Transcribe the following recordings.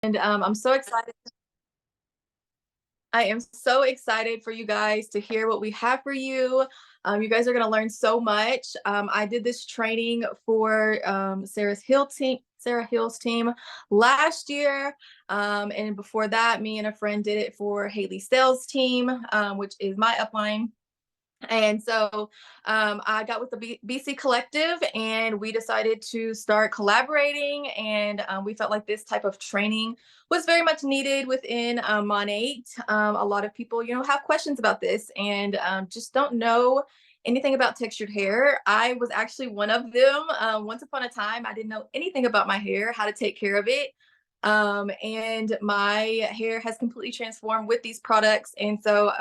And I'm so excited. I am so excited for you guys to hear what we have for you. You guys are going to learn so much. I did this training for Sarah Hill's team last year. And before that, me and a friend did it for Haley Sales' team, which is my upline. And so I got with the BC Collective and we decided to start collaborating. And we felt like this type of training was very much needed within Mon8. A lot of people, have questions about this and just don't know anything about textured hair. I was actually one of them. Once upon a time, I didn't know anything about my hair, how to take care of it. And my hair has completely transformed with these products. And so,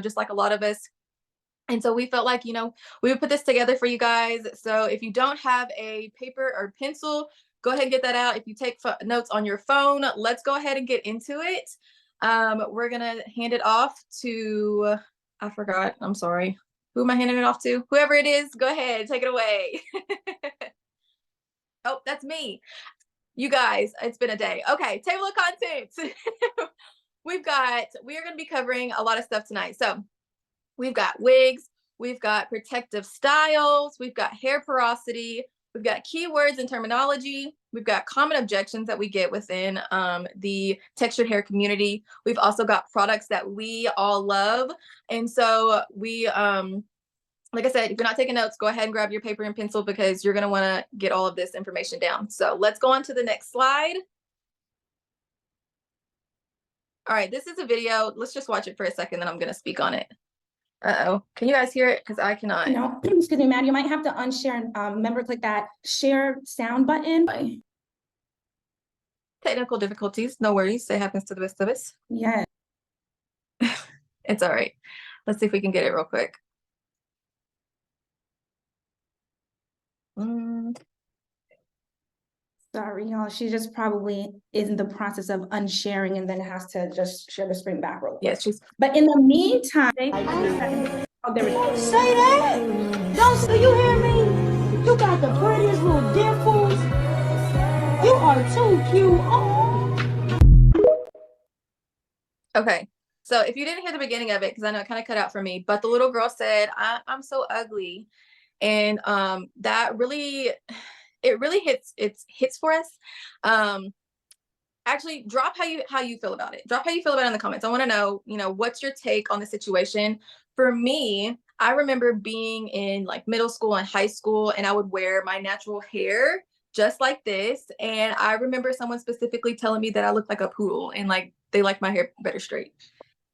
just like a lot of us, and so we felt like, we would put this together for you guys. So if you don't have a paper or pencil, go ahead and get that out. If you take notes on your phone, let's go ahead and get into it. We're going to hand it off to, I forgot, I'm sorry. Who am I handing it off to? Whoever it is, go ahead, take it away. Oh, that's me. You guys, it's been a day. Okay, table of contents. We are going to be covering a lot of stuff tonight. So we've got wigs, we've got protective styles, we've got hair porosity, we've got keywords and terminology, we've got common objections that we get within the textured hair community. We've also got products that we all love. And so we, like I said, if you're not taking notes, go ahead and grab your paper and pencil because you're going to want to get all of this information down. So let's go on to the next slide. All right, this is a video. Let's just watch it for a second, then I'm going to speak on it. Uh-oh, can you guys hear it? Because I cannot. No, excuse me, Matt, you might have to unshare and remember, click that share sound button. Technical difficulties, no worries. It happens to the best of us. Yeah. It's all right. Let's see if we can get it real quick. Sorry, y'all. She just probably is in the process of unsharing and then has to just share the screen back real quick. Yes, but in the meantime, Oh, there we go. Don't say that. Don't say, you hear me? You got the prettiest little dimples. You are too cute. Oh. Okay. So if you didn't hear the beginning of it, because I know it kind of cut out for me, but the little girl said, I'm so ugly. And that really, it really hits for us. Actually, drop how you feel about it. Drop how you feel about it in the comments. I want to know, what's your take on the situation? For me, I remember being in like middle school and high school, and I would wear my natural hair just like this. And I remember someone specifically telling me that I looked like a poodle and like they like my hair better straight.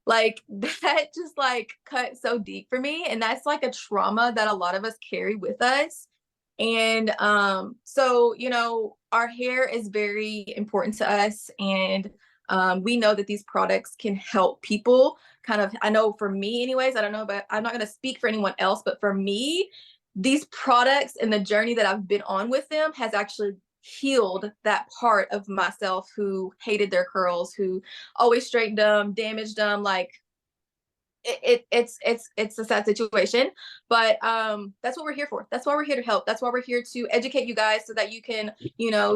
Like that just like cut so deep for me. And that's like a trauma that a lot of us carry with us. And so, our hair is very important to us. And we know that these products can help people kind of, I know for me anyways, I don't know, but I'm not going to speak for anyone else, but for me, these products and the journey that I've been on with them has actually healed that part of myself who hated their curls, who always straightened them, damaged them. Like it's a sad situation, but that's what we're here for. That's why we're here to help. That's why we're here to educate you guys so that you can,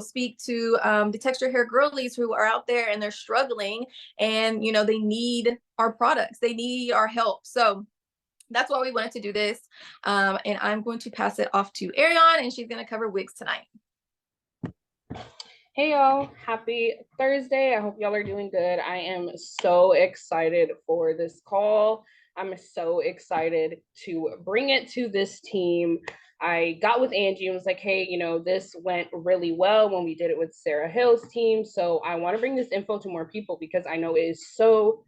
speak to the texture hair girlies who are out there and they're struggling and, they need our products. They need our help. So that's why we wanted to do this. And I'm going to pass it off to Ariane and she's going to cover wigs tonight. Hey y'all, happy Thursday. I hope y'all are doing good. I am so excited for this call. I'm so excited to bring it to this team. I got with Angie and was like, hey, this went really well when we did it with Sarah Hill's team. So I want to bring this info to more people because I know it is so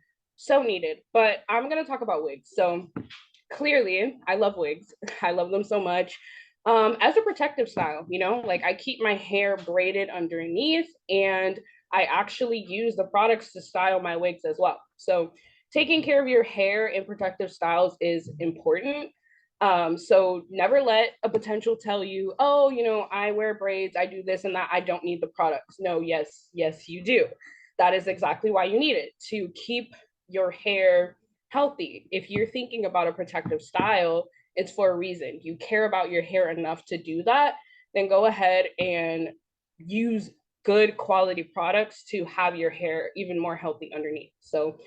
needed. But I'm going to talk about wigs. So clearly, I love wigs. I love them so much. As a protective style, like I keep my hair braided underneath and I actually use the products to style my wigs as well. So taking care of your hair in protective styles is important. So never let a potential tell you, oh, I wear braids, I do this and that, I don't need the products. No, yes, you do. That is exactly why you need it, to keep your hair healthy. If you're thinking about a protective style, it's for a reason. You care about your hair enough to do that, then go ahead and use good quality products to have your hair even more healthy underneath. So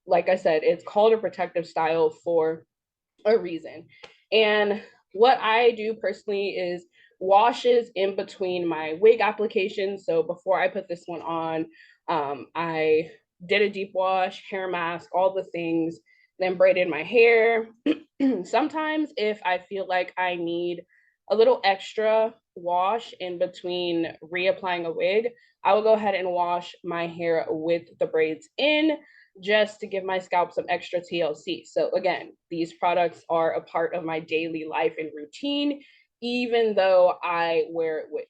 like I said, it's called a protective style for a reason. And what I do personally is washes in between my wig applications. So before I put this one on, I did a deep wash, hair mask, all the things, then braided my hair. Sometimes if I feel like I need a little extra wash in between reapplying a wig, I will go ahead and wash my hair with the braids in, just to give my scalp some extra TLC. So again, these products are a part of my daily life and routine, even though I wear wigs.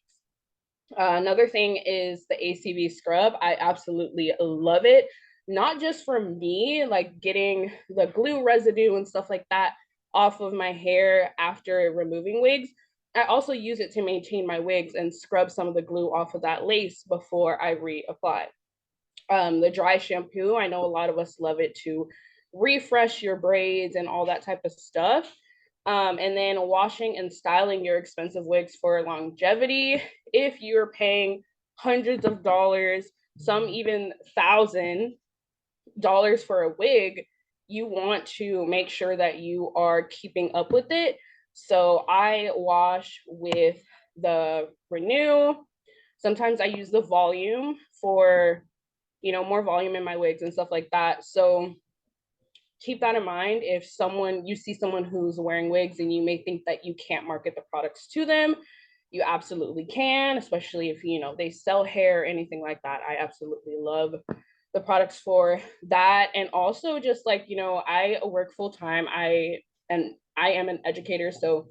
Another thing is the ACV scrub. I absolutely love it. Not just for me, like getting the glue residue and stuff like that off of my hair after removing wigs. I also use it to maintain my wigs and scrub some of the glue off of that lace before I reapply. The dry shampoo, I know a lot of us love it to refresh your braids and all that type of stuff. And then washing and styling your expensive wigs for longevity. If you're paying hundreds of dollars, some even $1,000 for a wig, you want to make sure that you are keeping up with it. So I wash with the Renew. Sometimes I use the volume for, you know, more volume in my wigs and stuff like that. So keep that in mind. If you see someone who's wearing wigs and you may think that you can't market the products to them, you absolutely can, especially if, you know, they sell hair or anything like that. I absolutely love the products for that. And also just like, you know, I work full time. I am an educator. So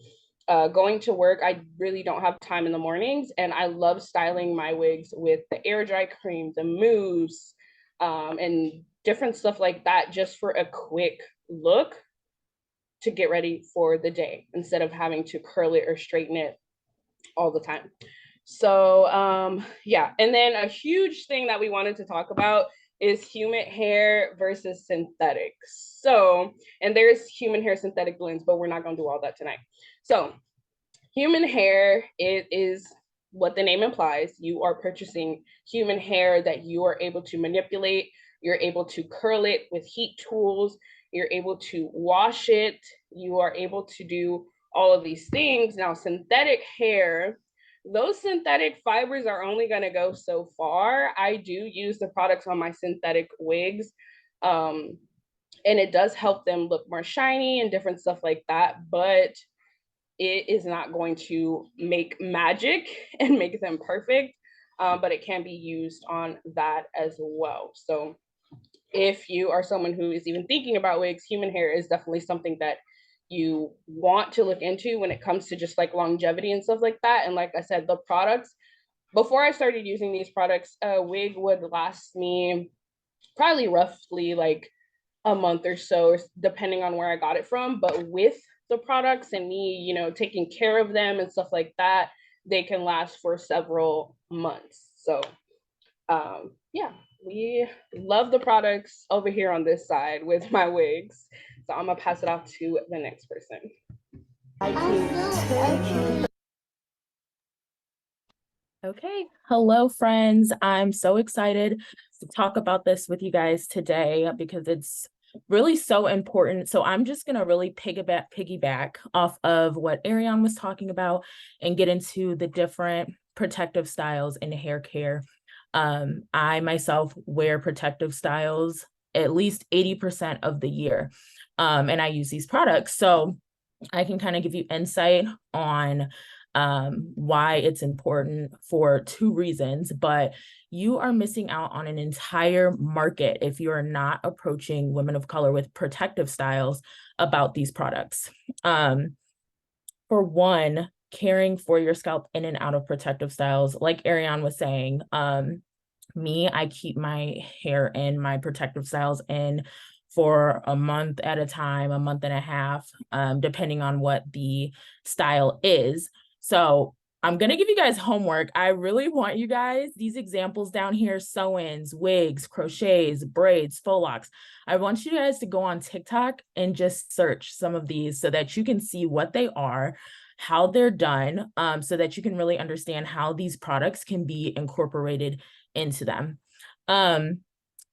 going to work, I really don't have time in the mornings, and I love styling my wigs with the air dry cream, the mousse, and different stuff like that, just for a quick look to get ready for the day instead of having to curl it or straighten it all the time. So yeah, and then a huge thing that we wanted to talk about is human hair versus synthetics. So, and there's human hair synthetic blends, but we're not going to do all that tonight. So human hair, it is what the name implies. You are purchasing human hair that you are able to manipulate. You're able to curl it with heat tools. You're able to wash it. You are able to do all of these things. Now, synthetic hair, those synthetic fibers are only going to go so far. I do use the products on my synthetic wigs, and it does help them look more shiny and different stuff like that, but it is not going to make magic and make them perfect, but it can be used on that as well. So if you are someone who is even thinking about wigs, human hair is definitely something that you want to look into when it comes to just like longevity and stuff like that. And like I said, the products, before I started using these products, a wig would last me probably roughly like a month or so, depending on where I got it from. But with the products and me, you know, taking care of them and stuff like that, they can last for several months. So yeah, we love the products over here on this side with my wigs. So I'm gonna pass it off to the next person. Okay, hello friends. I'm so excited to talk about this with you guys today because it's really so important. So I'm just gonna really piggyback off of what Ariane was talking about and get into the different protective styles in hair care. I myself wear protective styles at least 80% of the year, and I use these products. So I can kind of give you insight on why it's important for two reasons, but you are missing out on an entire market if you are not approaching women of color with protective styles about these products. For one, caring for your scalp in and out of protective styles, like Ariane was saying, I keep my hair in my protective styles in for a month at a time, a month and a half, depending on what the style is. So I'm going to give you guys homework. I really want you guys, these examples down here, sew-ins, wigs, crochets, braids, faux locks. I want you guys to go on TikTok and just search some of these so that you can see what they are. how they're done, so that you can really understand how these products can be incorporated into them.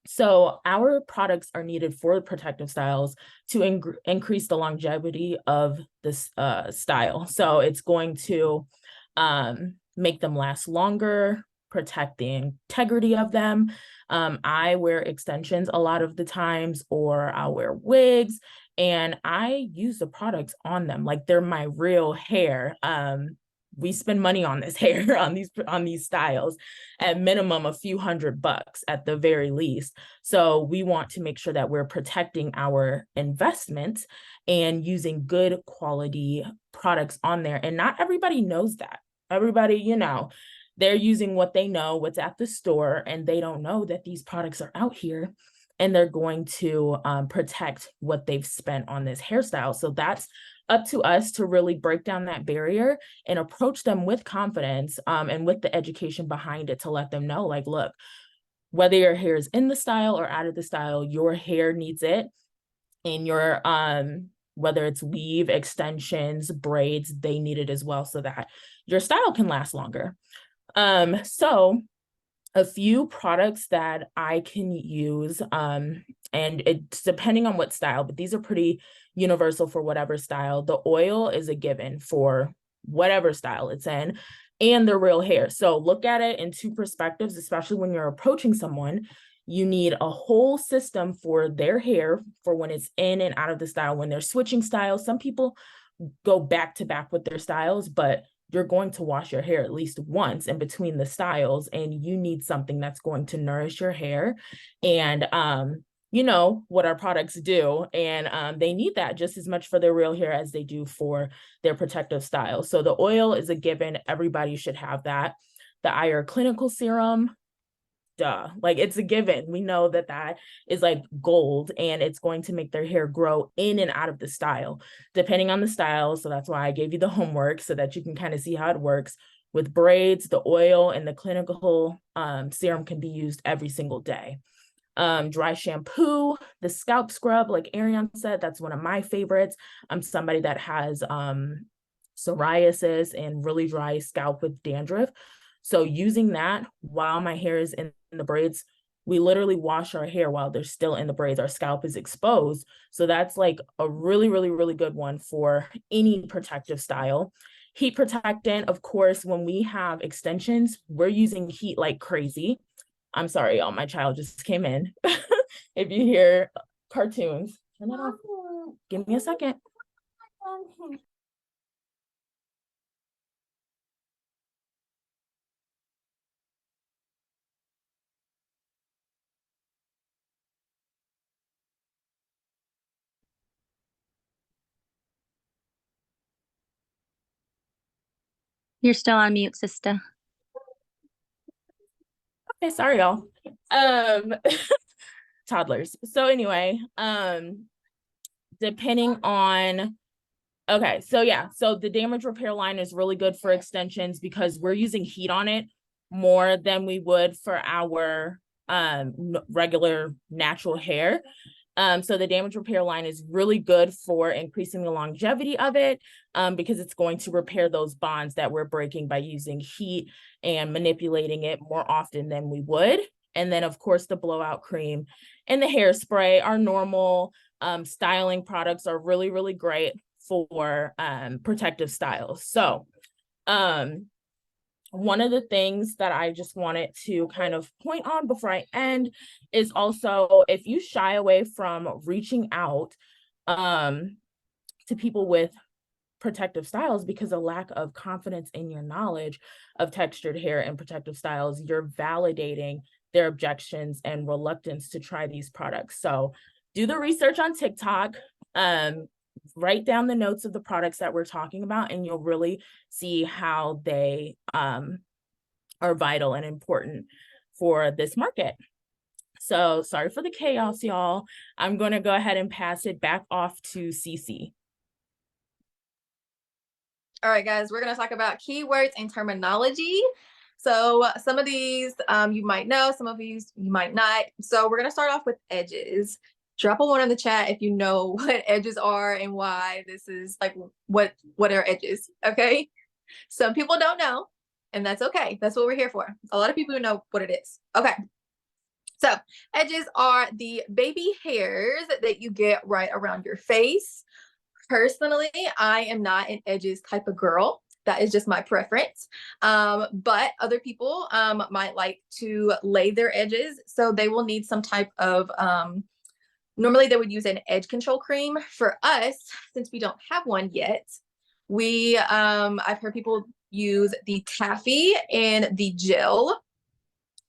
So our products are needed for protective styles to increase the longevity of this style. So it's going to make them last longer, protect the integrity of them. I wear extensions a lot of the times, or I'll wear wigs, and I use the products on them like they're my real hair. We spend money on this hair, on these styles, at minimum a few $100 at the very least. So we want to make sure that we're protecting our investment and using good quality products on there. And not everybody knows that. Everybody, you know, they're using what they know, what's at the store, and they don't know that these products are out here and they're going to protect what they've spent on this hairstyle. So that's up to us to really break down that barrier and approach them with confidence, and with the education behind it, to let them know, like, look, whether your hair is in the style or out of the style, your hair needs it. And your whether it's weave, extensions, braids, they need it as well, so that your style can last longer. So a few products that I can use, and it's depending on what style, but these are pretty universal for whatever style. The oil is a given for whatever style it's in, and the real hair. So look at it in two perspectives, especially when you're approaching someone. You need a whole system for their hair, for when it's in and out of the style, when they're switching styles. Some people go back to back with their styles, but you're going to wash your hair at least once in between the styles, and you need something that's going to nourish your hair. And you know what our products do, and they need that just as much for their real hair as they do for their protective style. So the oil is a given. Everybody should have that. The IR clinical serum, duh, like it's a given. We know that that is like gold, and it's going to make their hair grow in and out of the style, depending on the style. So that's why I gave you the homework, so that you can kind of see how it works. With braids, the oil and the clinical serum can be used every single day. Dry shampoo, the scalp scrub, like Ariane said, that's one of my favorites. I'm somebody that has psoriasis and really dry scalp with dandruff. So using that while my hair is in the braids, we literally wash our hair while they're still in the braids. Our scalp is exposed. So that's like a really, really, really good one for any protective style. Heat protectant, of course, when we have extensions, we're using heat like crazy. I'm sorry, y'all, my child just came in. If you hear cartoons, turn it off. Give me a second. You're still on mute, sister. Okay, sorry, y'all. Toddlers. So anyway, depending on, okay, so yeah, so the damage repair line is really good for extensions because we're using heat on it more than we would for our regular natural hair. So the damage repair line is really good for increasing the longevity of it, because it's going to repair those bonds that we're breaking by using heat and manipulating it more often than we would. And then, of course, the blowout cream and the hairspray, our normal styling products, are really, really great for protective styles. So one of the things that I just wanted to kind of point on before I end is also, if you shy away from reaching out to people with protective styles because of lack of confidence in your knowledge of textured hair and protective styles, you're validating their objections and reluctance to try these products. So do the research on TikTok, write down the notes of the products that we're talking about, and you'll really see how they are vital and important for this market. So sorry for the chaos, y'all. I'm going to go ahead and pass it back off to Cece. All right, guys, we're going to talk about keywords and terminology. So some of these you might know, some of these you might not. So we're going to start off with edges. Drop a 1 in the chat if you know what edges are and why this is like what are edges, okay? Some people don't know, and that's okay. That's what we're here for. A lot of people know what it is. Okay. So edges are the baby hairs that you get right around your face. Personally, I am not an edges type of girl. That is just my preference. But other people might like to lay their edges. So they will need some type of, normally they would use an edge control cream. For us, since we don't have one yet, I've heard people use the taffy and the gel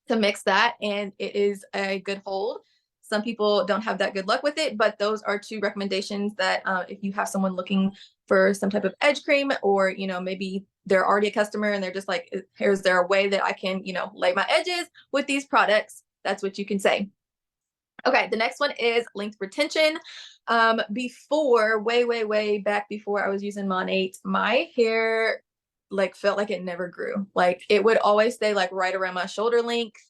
to mix that, and it is a good hold. Some people don't have that good luck with it, but those are 2 recommendations that if you have someone looking for some type of edge cream, or, you know, maybe they're already a customer and they're just like, here's there a way that I can, you know, lay my edges with these products, that's what you can say. Okay, the next one is length retention. Before, way back before I was using Monate, my hair like felt like it never grew. Like it would always stay like right around my shoulder length.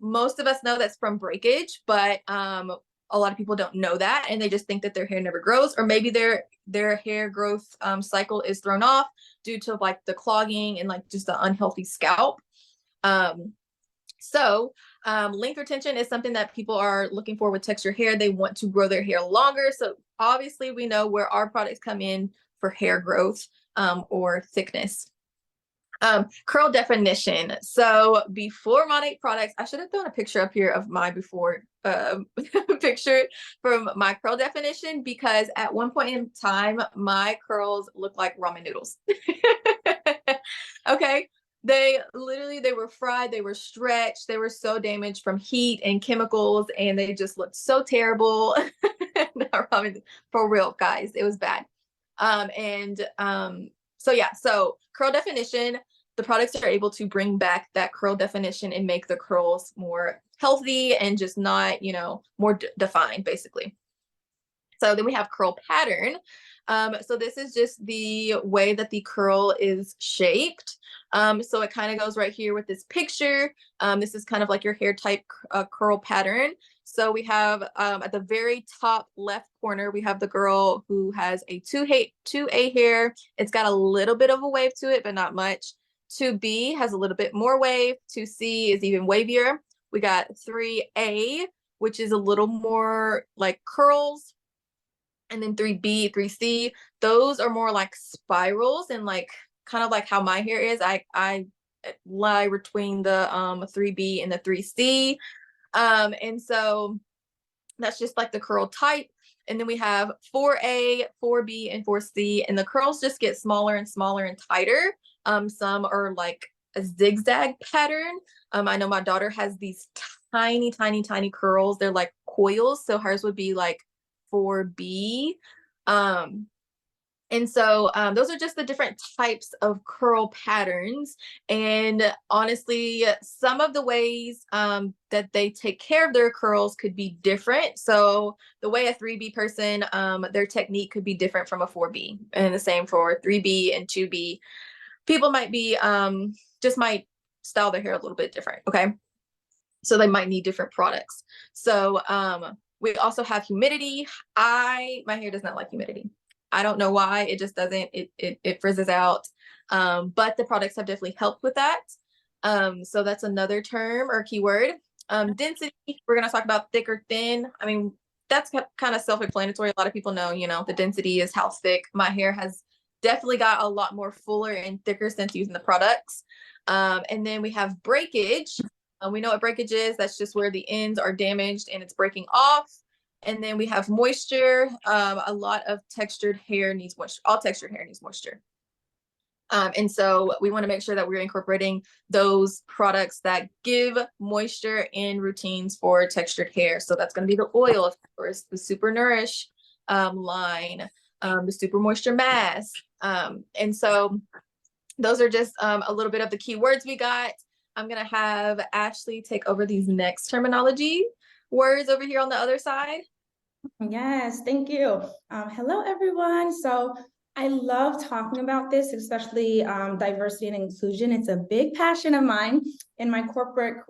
Most of us know that's from breakage, but a lot of people don't know that, and they just think that their hair never grows, or maybe their hair growth cycle is thrown off due to like the clogging and like just the unhealthy scalp. Length retention is something that people are looking for with textured hair. They want to grow their hair longer. So obviously we know where our products come in for hair growth or thickness. Curl definition. So before Monate products, I should have thrown a picture up here of my before picture from my curl definition, because at one point in time, my curls looked like ramen noodles. Okay. They were fried, they were stretched, they were so damaged from heat and chemicals, and they just looked so terrible. Not ramen, for real, guys, it was bad. So curl definition, the products are able to bring back that curl definition and make the curls more healthy and just not, you know, more defined, basically. So then we have curl pattern. So this is just the way that the curl is shaped. So it kind of goes right here with this picture. This is kind of like your hair type curl pattern. So we have at the very top left corner, we have the girl who has a 2A hair. It's got a little bit of a wave to it, but not much. 2B has a little bit more wave. 2C is even wavier. We got 3A, which is a little more like curls. And then 3B, 3C, those are more like spirals, and like kind of like how my hair is. I lie between the 3B and the 3C. And so that's just like the curl type. And then we have 4A, 4B, and 4C, and the curls just get smaller and smaller and tighter. Some are like a zigzag pattern. I know my daughter has these tiny curls. They're like coils. So hers would be like 4B. And so those are just the different types of curl patterns. And honestly, some of the ways that they take care of their curls could be different. So the way a 3B person, their technique could be different from a 4B, and the same for 3B and 2B. People might be, just might style their hair a little bit different, okay? So they might need different products. So we also have humidity. My hair does not like humidity. I don't know why. It just doesn't. It frizzes out. But the products have definitely helped with that. So that's another term or keyword. Density, we're going to talk about thick or thin. I mean, that's kind of self-explanatory. A lot of people know, you know, the density is how thick. My hair has definitely got a lot more fuller and thicker since using the products. And then we have breakage. We know what breakage is. That's just where the ends are damaged and it's breaking off. And then we have moisture. A lot of textured hair needs moisture. All textured hair needs moisture. And so we want to make sure that we're incorporating those products that give moisture in routines for textured hair. So that's going to be the oil, of course, the Super Nourish line, the Super Moisture Mask. And so those are just a little bit of the keywords we got. I'm going to have Ashley take over these next terminology words over here on the other side. Yes, thank you. Hello, everyone. So I love talking about this, especially diversity and inclusion. It's a big passion of mine in my corporate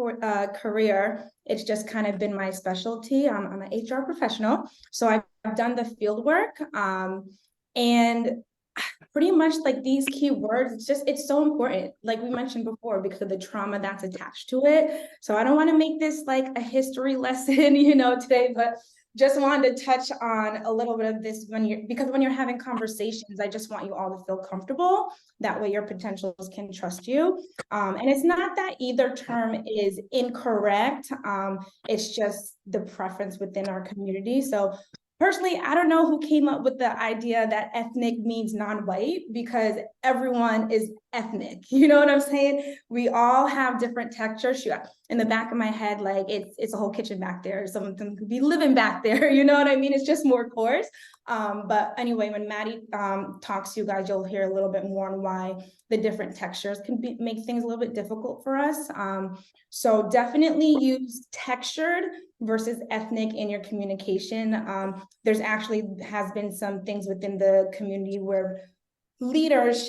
career. It's just kind of been my specialty. I'm an HR professional, so I've done the field work, and pretty much like these key words, it's so important, like we mentioned before, because of the trauma that's attached to it. So I don't want to make this like a history lesson, today, but just wanted to touch on a little bit of this because when you're having conversations, I just want you all to feel comfortable. That way your potentials can trust you. And it's not that either term is incorrect. It's just the preference within our community. So personally, I don't know who came up with the idea that ethnic means non-white, because everyone is ethnic. You know what I'm saying? We all have different textures. Shoot, in the back of my head, like it's a whole kitchen back there. Some of them could be living back there. You know what I mean? It's just more coarse. But anyway, when Maddie talks to you guys, you'll hear a little bit more on why the different textures can make things a little bit difficult for us. So definitely use textured versus ethnic in your communication. There's actually has been some things within the community where leaders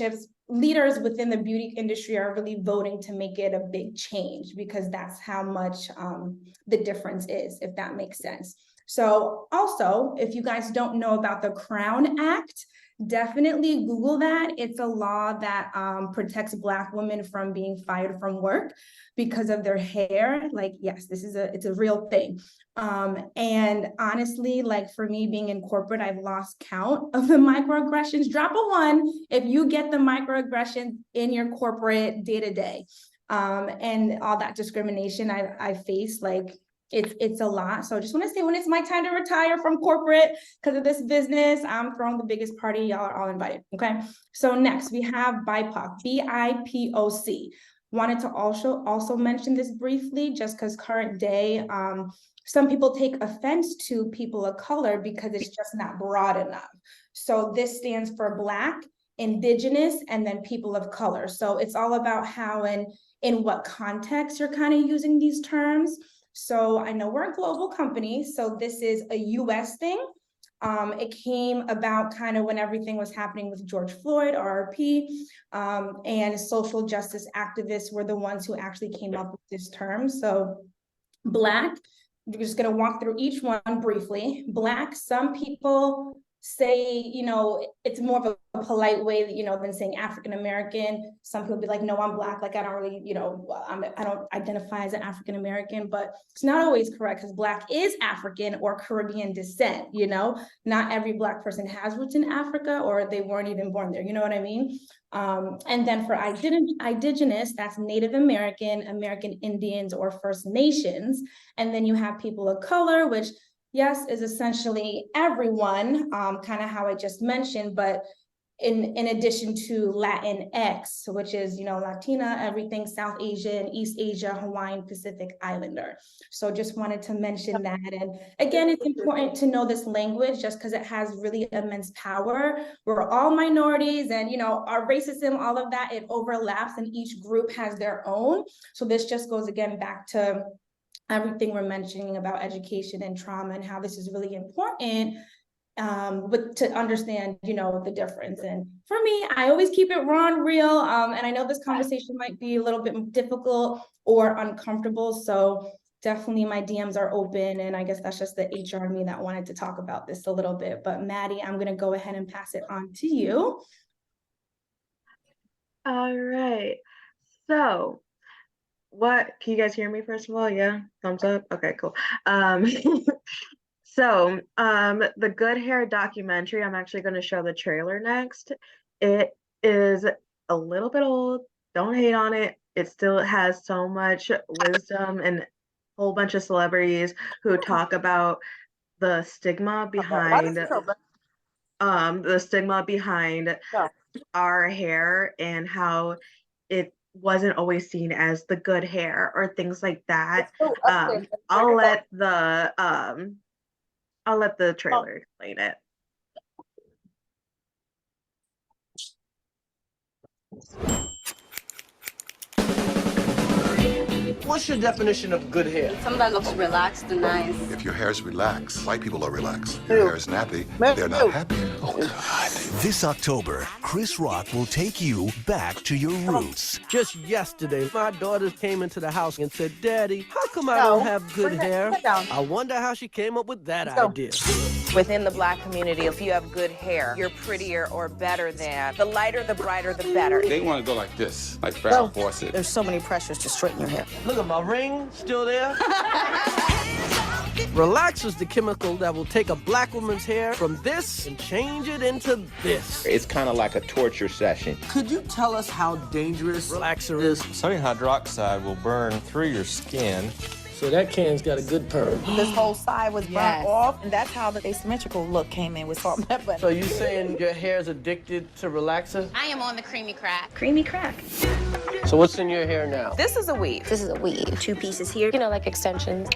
within the beauty industry are really voting to make it a big change, because that's how much the difference is, if that makes sense. So also, if you guys don't know about the Crown Act, definitely Google that. It's a law that protects Black women from being fired from work because of their hair. Like, yes, it's a real thing. And honestly, like for me being in corporate, I've lost count of the microaggressions. Drop a 1 if you get the microaggressions in your corporate day-to-day. And all that discrimination I face, like it's a lot. So I just want to say, when it's my time to retire from corporate because of this business, I'm throwing the biggest party. Y'all are all invited. Okay. So next we have BIPOC, BIPOC. Wanted to also mention this briefly, just because current day, some people take offense to people of color because it's just not broad enough. So this stands for Black, Indigenous, and then people of color. So it's all about how and in what context you're kind of using these terms. So I know we're a global company, so this is a US thing. It came about kind of when everything was happening with George Floyd, RRP, and social justice activists were the ones who actually came up with this term. So Black, we're just going to walk through each one briefly. Black, some people say, it's more of a polite way, than saying African American. Some people be like, no, I'm Black. Like, I don't really, I don't identify as an African American, but it's not always correct, because Black is African or Caribbean descent. Not every Black person has roots in Africa, or they weren't even born there. You know what I mean? And then for indigenous, that's Native American, American Indians, or First Nations. And then you have people of color, which, yes, is essentially everyone, kind of how I just mentioned, but in addition to Latinx, which is, Latina, everything, South Asian, East Asia, Hawaiian, Pacific Islander. So just wanted to mention that. And again, it's important to know this language just because it has really immense power. We're all minorities, and, our racism, all of that, it overlaps, and each group has their own. So this just goes again back to everything we're mentioning about education and trauma, and how this is really important, but to understand, the difference. And for me, I always keep it raw and real. And I know this conversation might be a little bit difficult or uncomfortable. So definitely my DMs are open. And I guess that's just the HR in me that wanted to talk about this a little bit. But Maddie, I'm going to go ahead and pass it on to you. All right. So can you guys hear me first of all? Yeah, thumbs up. Okay, cool. So the Good Hair documentary, I'm actually going to show the trailer next. It is a little bit old. Don't hate on it. It still has so much wisdom and a whole bunch of celebrities who talk about the stigma behind our hair, and how it wasn't always seen as the good hair or things like that. I'll let the trailer explain it. What's your definition of good hair? Something that looks relaxed and nice. If your hair's relaxed, white people are relaxed. If your hair is nappy, they're not happy. Oh, God. This October, Chris Rock will take you back to your roots. Just yesterday, my daughter came into the house and said, Daddy, how come I don't have good hair? I wonder how she came up with that idea. Within the Black community, if you have good hair, you're prettier or better than. The lighter, the brighter, the better. They want to go like this, like Farrah Fawcett. There's so many pressures to straighten your hair. Look at my ring, still there. Relax is the chemical that will take a Black woman's hair from this and change it into this. It's kind of like a torture session. Could you tell us how dangerous relaxer is? Sodium hydroxide will burn through your skin. So that can's got a good perm. This whole side was burnt off, and that's how the asymmetrical look came in with salt and pepper. So you saying your hair's addicted to relaxer? I am on the creamy crack. Creamy crack. So what's in your hair now? This is a weave. This is a weave. 2 pieces here, you know, like extensions.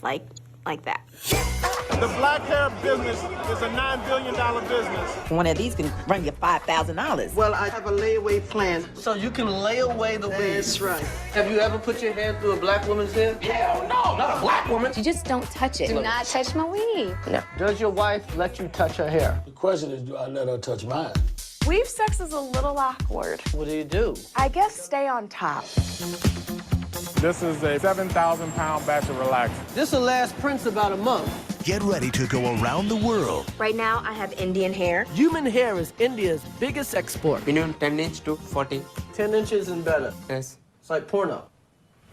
Like that. The black hair business is a $9 billion business. One of these can bring you $5,000. Well, I have a layaway plan. So you can lay away the weave. That's right. Have you ever put your hand through a Black woman's hair? Hell no, not a Black woman. You just don't touch it. Do not touch my weave. No. Does your wife let you touch her hair? The question is, do I let her touch mine? Weave sex is a little awkward. What do you do? I guess stay on top. This is a 7,000-pound batch of relaxer. This will last Prince about a month. Get ready to go around the world. Right now, I have Indian hair. Human hair is India's biggest export. Minimum 10 inch to 40. 10 inches and better. Yes. It's like porno.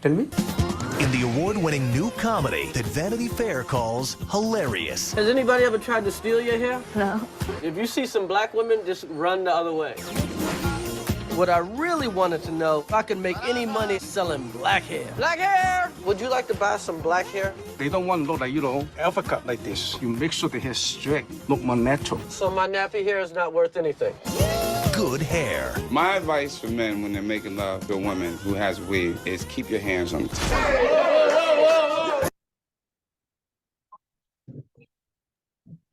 Tell me. In the award-winning new comedy that Vanity Fair calls hilarious. Has anybody ever tried to steal your hair? No. If you see some Black women, just run the other way. What I really wanted to know, if I could make any money selling black hair. Black hair! Would you like to buy some black hair? They don't want to look like, alpha cut like this. You make sure the hair's straight, look more natural. So my nappy hair is not worth anything. Good hair. My advice for men when they're making love to a woman who has weave is keep your hands on the top.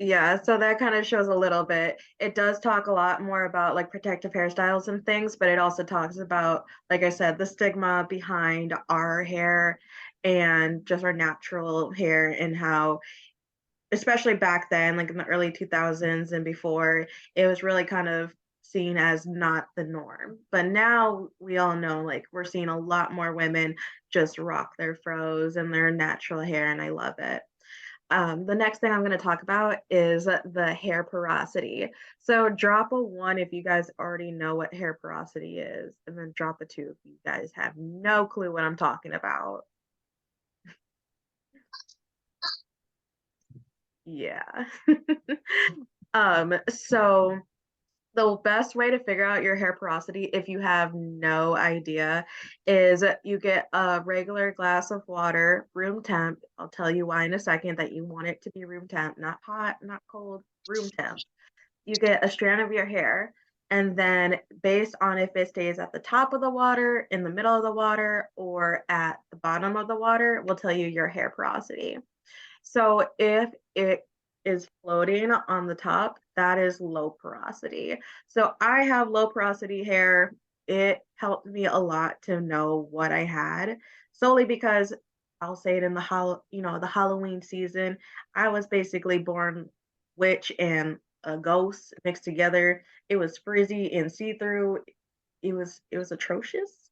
Yeah, so that kind of shows a little bit. It does talk a lot more about like protective hairstyles and things, but it also talks about, like I said, the stigma behind our hair and just our natural hair and how, especially back then, like in the early 2000s and before, it was really kind of seen as not the norm. But now we all know, like, we're seeing a lot more women just rock their fros and their natural hair, and I love it. The next thing I'm going to talk about is the hair porosity. So drop a 1 if you guys already know what hair porosity is, and then drop a 2 if you guys have no clue what I'm talking about. Yeah. So the best way to figure out your hair porosity, if you have no idea, is you get a regular glass of water, room temp. I'll tell you why in a second, that you want it to be room temp, not hot, not cold, room temp. You get a strand of your hair, and then based on if it stays at the top of the water, in the middle of the water, or at the bottom of the water, will tell you your hair porosity. So if it is floating on the top, that is low porosity. So I have low porosity hair. It helped me a lot to know what I had, solely because I'll say it in the the Halloween season, I was basically born witch and a ghost mixed together. It was frizzy and see-through. It was atrocious.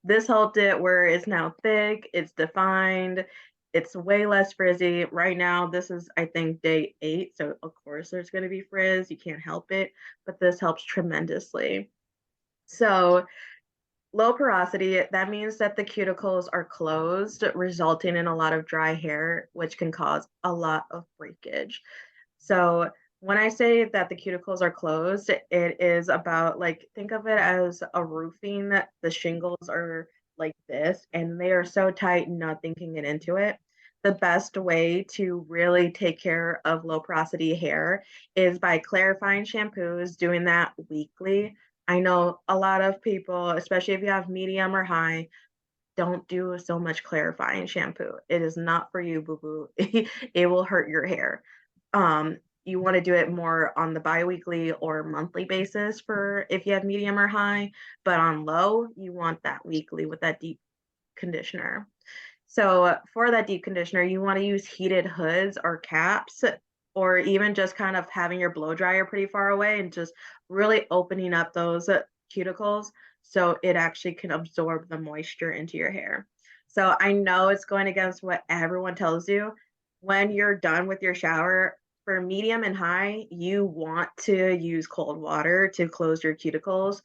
This helped it where it's now thick, it's defined, it's way less frizzy. Right now, this is, I think, day 8. So, of course, there's going to be frizz. You can't help it. But this helps tremendously. So, low porosity, that means that the cuticles are closed, resulting in a lot of dry hair, which can cause a lot of breakage. So, when I say that the cuticles are closed, it is about, like, think of it as a roofing. The shingles are like this, and they are so tight, nothing can get into it. The best way to really take care of low porosity hair is by clarifying shampoos, doing that weekly. I know a lot of people, especially if you have medium or high, don't do so much clarifying shampoo. It is not for you, boo-boo. It will hurt your hair. You want to do it more on the biweekly or monthly basis for if you have medium or high, but on low, you want that weekly with that deep conditioner. So for that deep conditioner, you want to use heated hoods or caps, or even just kind of having your blow dryer pretty far away and just really opening up those cuticles so it actually can absorb the moisture into your hair. So I know it's going against what everyone tells you. When you're done with your shower, for medium and high, you want to use cold water to close your cuticles.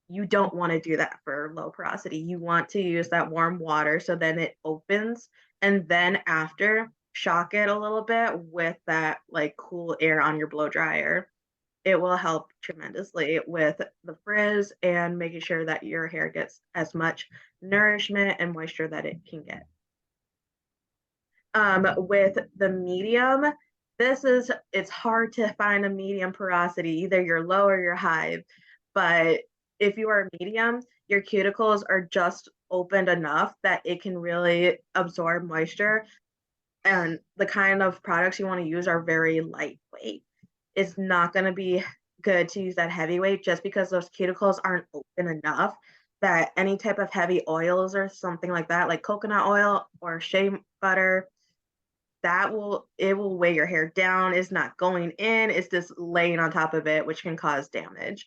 You don't want to do that for low porosity. You want to use that warm water so then it opens, and then after shock it a little bit with that like cool air on your blow dryer. It will help tremendously with the frizz and making sure that your hair gets as much nourishment and moisture that it can get. With the medium, it's hard to find a medium porosity. Either you're low or you're high. But if you are medium, your cuticles are just opened enough that it can really absorb moisture. And the kind of products you want to use are very lightweight. It's not going to be good to use that heavyweight just because those cuticles aren't open enough that any type of heavy oils or something like that, like coconut oil or shea butter, it will weigh your hair down. It's not going in, it's just laying on top of it, which can cause damage.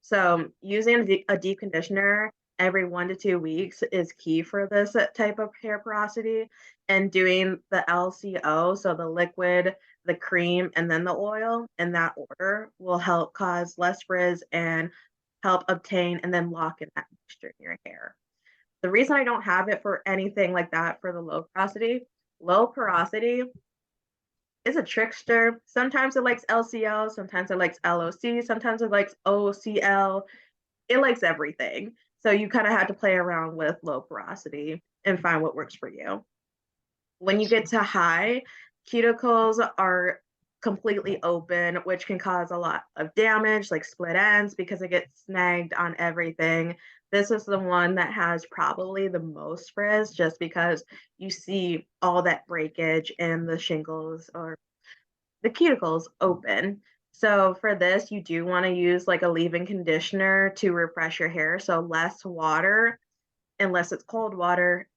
So using a deep conditioner every 1 to 2 weeks is key for this type of hair porosity, and doing the LCO, so the liquid, the cream, and then the oil in that order will help cause less frizz and help obtain and then lock in that moisture in your hair. The reason I don't have it for anything like that for the low porosity is a trickster. Sometimes it likes LCL, sometimes it likes LOC, sometimes it likes OCL. It likes everything. So you kind of have to play around with low porosity and find what works for you. When you get to high, cuticles are completely open, which can cause a lot of damage, like split ends, because it gets snagged on everything. This is the one that has probably the most frizz, just because you see all that breakage in the shingles or the cuticles open. So for this, you do want to use like a leave-in conditioner to refresh your hair. So less water, unless it's cold water,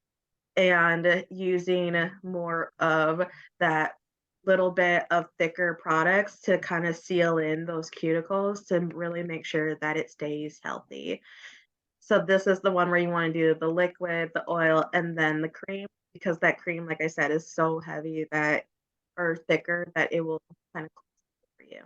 and using more of that little bit of thicker products to kind of seal in those cuticles to really make sure that it stays healthy. So this is the one where you want to do the liquid, the oil, and then the cream, because that cream, like I said, is so heavy that, or thicker, that it will kind of close for you.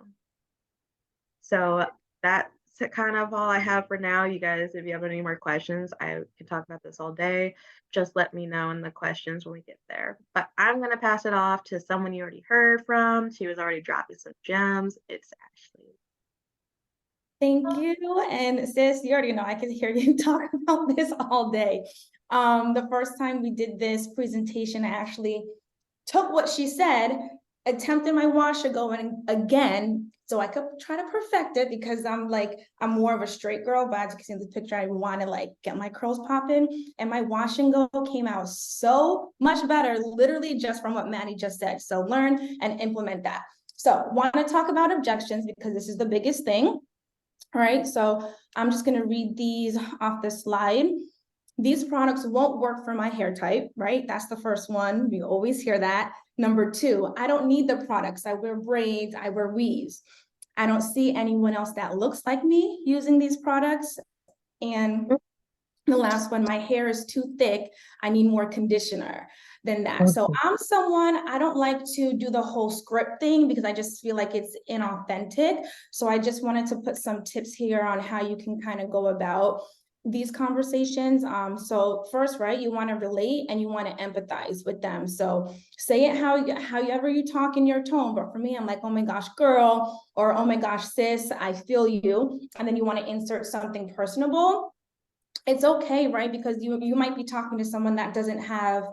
So that's kind of all I have for now. You guys, if you have any more questions, I can talk about this all day. Just let me know in the questions when we get there. But I'm going to pass it off to someone you already heard from. She was already dropping some gems. It's Ashley. Thank you. And sis, you already know I can hear you talk about this all day. The first time we did this presentation, I actually took what she said, attempted my washer going again, so I could try to perfect it, because I'm more of a straight girl, but as you can see in the picture, I want to like get my curls popping, and my wash and go came out so much better, literally just from what Maddie just said. So learn and implement that. So want to talk about objections, because this is the biggest thing. All right, so I'm just going to read these off the slide. These products won't work for my hair type, right? That's the first one. We always hear that. Number 2, I don't need the products. I wear braids, I wear weaves. I don't see anyone else that looks like me using these products. And the last one, my hair is too thick. I need more conditioner than that. So I'm someone, I don't like to do the whole script thing because I just feel like it's inauthentic. So I just wanted to put some tips here on how you can kind of go about these conversations. So first, right, you want to relate and you want to empathize with them. So say it however you talk in your tone. But for me, I'm like, oh my gosh, girl, or oh my gosh, sis, I feel you. And then you want to insert something personable. It's okay, right? Because you might be talking to someone that doesn't have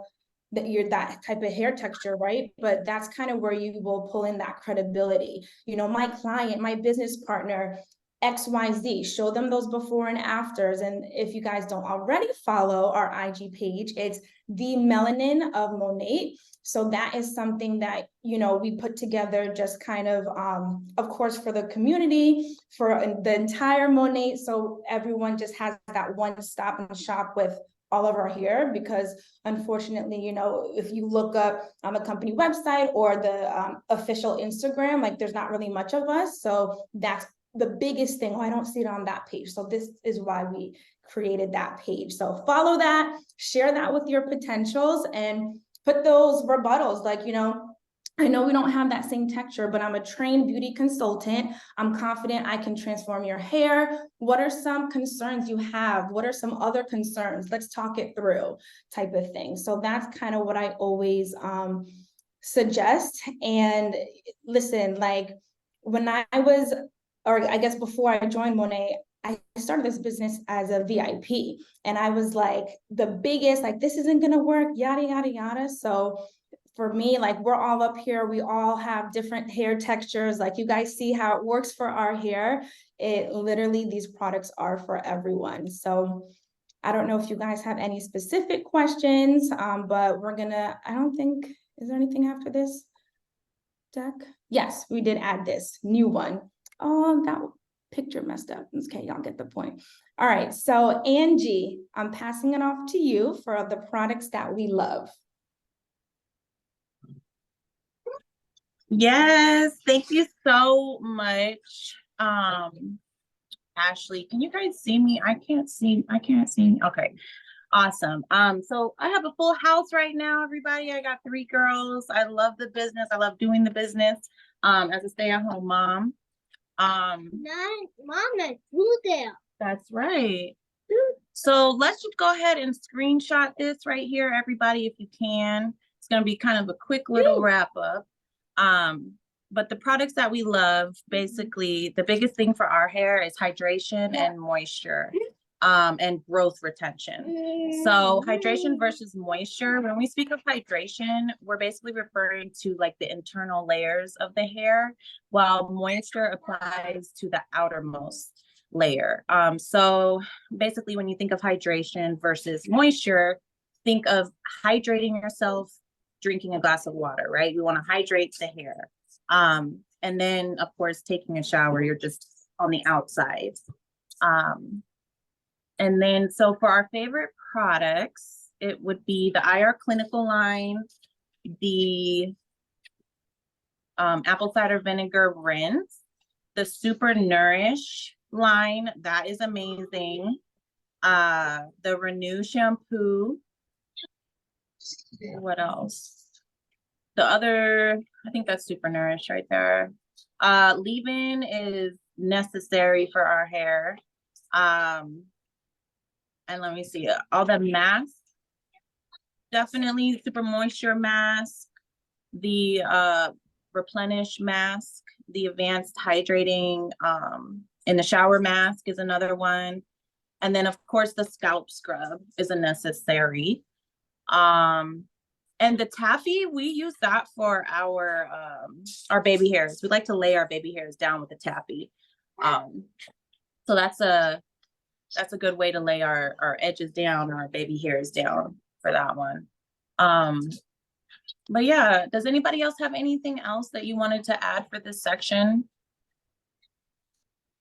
that type of hair texture, right? But that's kind of where you will pull in that credibility. You know, my client, my business partner, XYZ, show them those before and afters. And if you guys don't already follow our IG page, it's The Melanin of Monat. So that is something that, you know, we put together just kind of course, for the community, for the entire Monat. So everyone just has that one stop and shop with all of our hair, because unfortunately, you know, if you look up on the company website or the official Instagram, like there's not really much of us. So that's the biggest thing. Oh, I don't see it on that page. So this is why we created that page. So follow that, share that with your potentials, and put those rebuttals, like, you know, I know we don't have that same texture, but I'm a trained beauty consultant. I'm confident I can transform your hair. What are some concerns you have? What are some other concerns? Let's talk it through, type of thing. So that's kind of what I always suggest. And listen, like when I was, or I guess before I joined Monet, I started this business as a VIP, and I was like the biggest, like, this isn't gonna work, yada, yada, yada. So for me, like, we're all up here, we all have different hair textures. Like, you guys see how it works for our hair. It literally, these products are for everyone. So I don't know if you guys have any specific questions, but we're gonna, I don't think, is there anything after this deck? Yes, we did add this new one. Oh, that picture messed up. Okay, y'all get the point. All right, so Angie, I'm passing it off to you for the products that we love. Yes, thank you so much. Ashley, can you guys see me? I can't see. Okay, awesome. So I have a full house right now, everybody. I got 3 girls. I love the business. I love doing the business as a stay-at-home mom. Mom, not do that. That's right. So let's just go ahead and screenshot this right here, everybody, if you can. It's going to be kind of a quick little wrap up. But the products that we love, basically, the biggest thing for our hair is hydration and moisture, and growth retention. So hydration versus moisture, when we speak of hydration, we're basically referring to like the internal layers of the hair, while moisture applies to the outermost layer. So basically, when you think of hydration versus moisture, think of hydrating yourself, drinking a glass of water, right? We want to hydrate the hair. And then, of course, taking a shower, you're just on the outside. And then, so for our favorite products, it would be the IR Clinical line, the apple cider vinegar rinse, the Super Nourish line, that is amazing. The Renew shampoo. What else? The other, I think that's Super Nourish right there. Leave-in is necessary for our hair. And let me see, all the masks, definitely Super Moisture mask, the Replenish mask, the Advanced Hydrating in the Shower mask is another one. And then, of course, the scalp scrub is a necessary. And the taffy, we use that for our baby hairs. We like to lay our baby hairs down with the taffy. So that's a good way to lay our edges down, or our baby hairs down for that one. But yeah, does anybody else have anything else that you wanted to add for this section?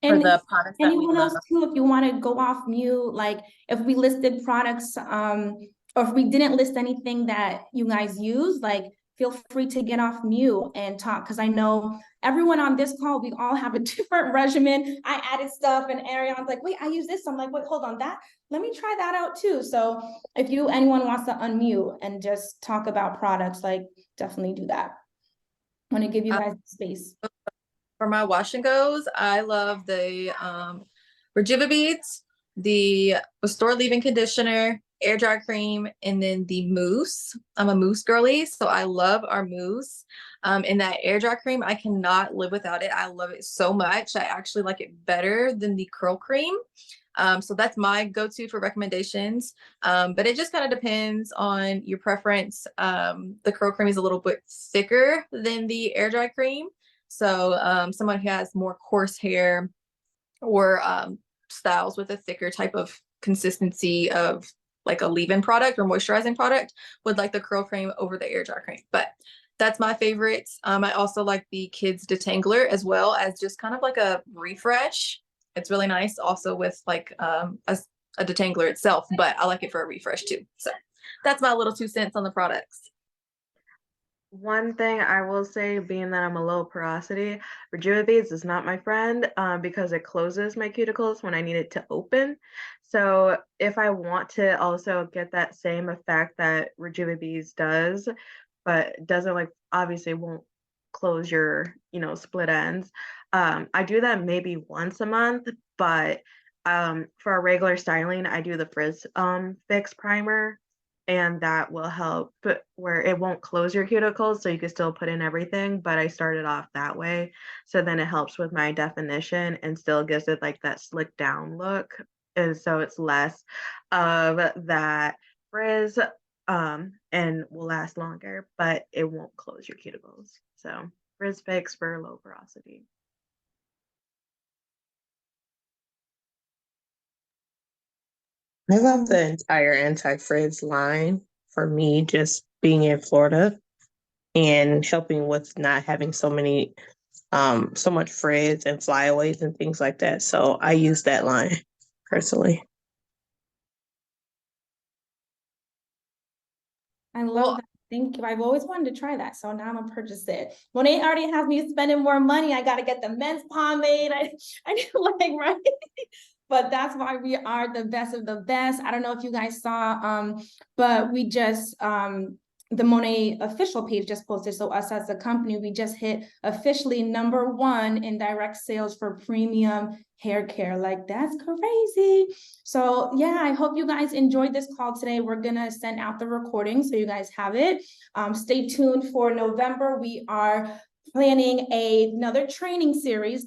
And for the products that we anyone love? else too, if you want to go off mute, like if we listed products, or if we didn't list anything that you guys use, like feel free to get off mute and talk, because I know everyone on this call, we all have a different regimen. I added stuff and Ariana's like, wait, I use this. I'm like, wait, hold on, that, let me try that out too. So if anyone wants to unmute and just talk about products, like definitely do that. I want to give you guys space. For my wash and goes, I love the Rejuva-Beads, the Restore Leave-In Conditioner, air dry cream, and then the mousse. I'm a mousse girly, so I love our mousse. And that air dry cream, I cannot live without it. I love it so much. I actually like it better than the curl cream. So that's my go-to for recommendations. But it just kind of depends on your preference. The curl cream is a little bit thicker than the air dry cream. So someone who has more coarse hair or styles with a thicker type of consistency of like a leave-in product or moisturizing product would like the curl cream over the air dry cream. But that's my favorites. I also like the Kids Detangler as well, as just kind of like a refresh. It's really nice also with like a a detangler itself, but I like it for a refresh too. So that's my little 2 cents on the products. One thing I will say, being that I'm a low porosity, Rejuvebeads is not my friend because it closes my cuticles when I need it to open. So if I want to also get that same effect that Rejuvebeads does, but doesn't like obviously won't close your split ends. I do that maybe once a month, but for a regular styling, I do the Frizz Fix primer, and that will help where it won't close your cuticles, so you can still put in everything. But I started off that way, so then it helps with my definition and still gives it like that slick down look, and so it's less of that frizz and will last longer, but it won't close your cuticles. So Frizz Fix for low porosity. I love the entire anti-frizz line for me, just being in Florida and helping with not having so much frizz and flyaways and things like that. So I use that line personally. I love that. Thank you. I've always wanted to try that, so now I'm gonna purchase it. Monet already has me spending more money. I gotta get the men's pomade. I like, right? But that's why we are the best of the best. I don't know if you guys saw, but we just the Monet official page just posted. So us as a company, we just hit officially #1 in direct sales for premium hair care. Like, that's crazy. So yeah, I hope you guys enjoyed this call today. We're gonna send out the recording so you guys have it. Stay tuned for November. We are planning another training series